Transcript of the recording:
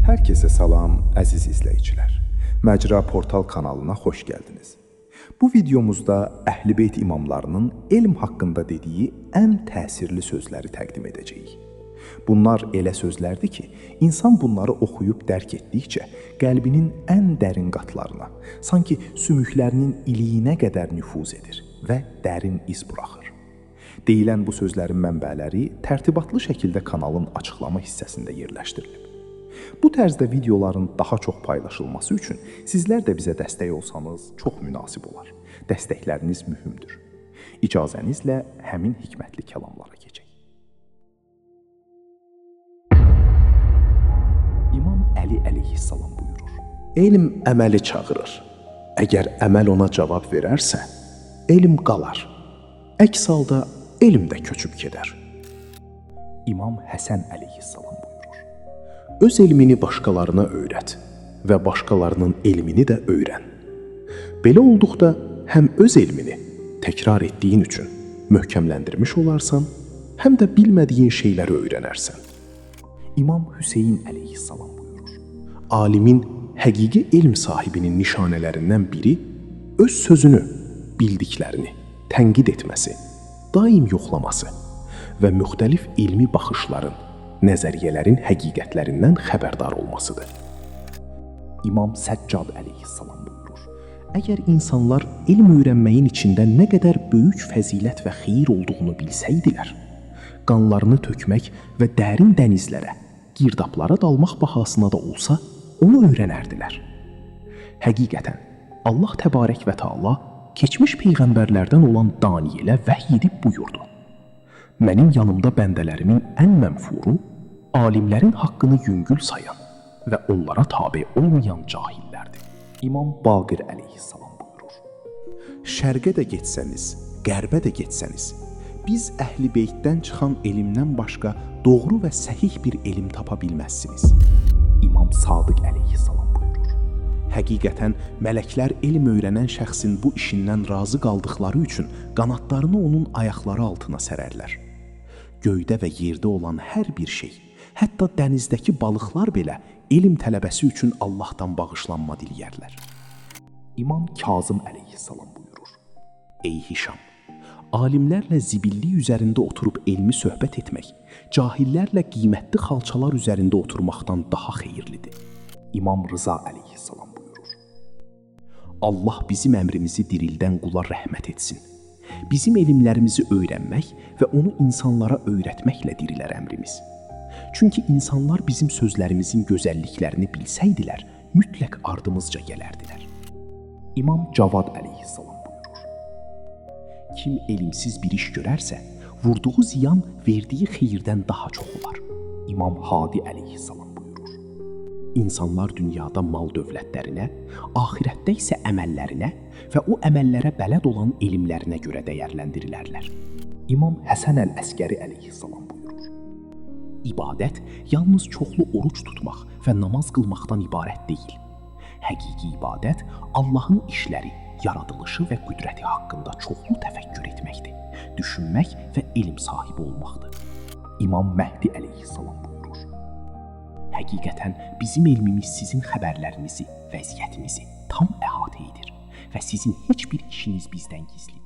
Hər kəsə salam, əziz izləyicilər. Məcra Portal kanalına xoş gəldiniz. Bu videomuzda Əhl-i Beyt imamlarının elm haqqında dediyi ən təsirli sözləri təqdim edəcəyik. Bunlar elə sözlərdir ki, insan bunları oxuyub dərk etdikcə qəlbinin ən dərin qatlarına, sanki sümüklərinin iliyinə qədər nüfuz edir və dərin iz buraxır. Deyilən bu sözlərin mənbələri tərtibatlı şəkildə kanalın açıqlama hissəsində yerləşdirilib. Bu tərzdə videoların daha çox paylaşılması üçün sizlər də bizə dəstək olsanız çox münasib olar. Dəstəkləriniz mühümdür. İcazənizlə həmin hikmətli kəlamlara keçək. İmam Əli əleyhissalam buyurur: Elm əməli çağırır. Əgər əməl ona cavab verərsə, elm qalar. Əks halda elm də köçüb gedər. İmam Həsən əleyhissalam buyurur: Öz elmini başqalarına öyrət və başqalarının elmini də öyrən. Belə olduqda həm öz elmini təkrar etdiyin üçün möhkəmləndirmiş olarsan, həm də bilmədiyin şeyləri öyrənərsən. İmam Hüseyn əleyhissalam buyurur: Alimin, həqiqi elm sahibinin nişanələrindən biri öz sözünü, bildiklərini tənqid etməsi, daim yoxlaması və müxtəlif elmi baxışların, nəzəriyyələrin həqiqətlərindən xəbərdar olmasıdır. İmam Səccad əleyhissalam buyurur: Əgər insanlar elm öyrənməyin içində nə qədər böyük fəzilət və xeyir olduğunu bilsəydilər, qanlarını tökmək və dərin dənizlərə, girdablara dalmaq bahasına da olsa, onu öyrənərdilər. Həqiqətən, Allah təbarək və Teala keçmiş peyğəmbərlərdən olan Daniyelə vəhy edib buyurdu: Mənim yanımda bəndələrimin ən mənfuru, alimlərin haqqını yüngül sayan və onlara tabe olmayan cahillərdir. İmam Baqir əleyhissalam buyurur: Şərqə də getsəniz, qərbə də getsəniz, biz Əhl-i Beytdən çıxan elmdən başqa doğru və səhih bir elm tapa bilməzsiniz. İmam Sadiq əleyhissalam buyurur: Həqiqətən, mələklər elm öyrənən şəxsin bu işindən razı qaldıqları üçün qanadlarını onun ayaqları altına sərərlər. Göydə və yerdə olan hər bir şey, hətta dənizdəki balıqlar belə elm tələbəsi üçün Allahdan bağışlanma diləyərlər. İmam Kazım əleyhissalam buyurur: Ey Hişam, alimlərlə zibillik üzərində oturub elmi söhbət etmək, cahillərlə qiymətli xalçalar üzərində oturmaqdan daha xeyirlidir. İmam Rıza əleyhissalam buyurur: Allah bizim əmrimizi dirildən qula rəhmət etsin. Bizim elmlərimizi öyrənmək və onu insanlara öyrətməklə dirilər əmrimiz. Çünki insanlar bizim sözlərimizin gözəlliklərini bilsəydilər, mütləq ardımızca gələrdilər. İmam Cavad əleyhissalam buyurur: Kim elmsiz bir iş görərsə, vurduğu ziyan verdiyi xeyirdən daha çox olar. İmam Hadi əleyhissalam buyurur: İnsanlar dünyada mal dövlətlərinə, axirətdə isə əməllərinə və o əməllərə bələd olan elmlərinə görə dəyərləndirilərlər. İmam Həsən əl-Əskəri əleyhissalam buyurur: İbadət yalnız çoxlu oruç tutmaq və namaz qılmaqdan ibarət deyil. Həqiqi ibadət Allahın işləri, yaradılışı və qüdrəti haqqında çoxlu təfəkkür etməkdir, düşünmək və elm sahibi olmaqdır. İmam Məhdi əleyhissalam buyurur: Həqiqətən bizim elmimiz sizin xəbərlərinizi, vəziyyətinizi tam əhatə edir və sizin heç bir işiniz bizdən gizlidir.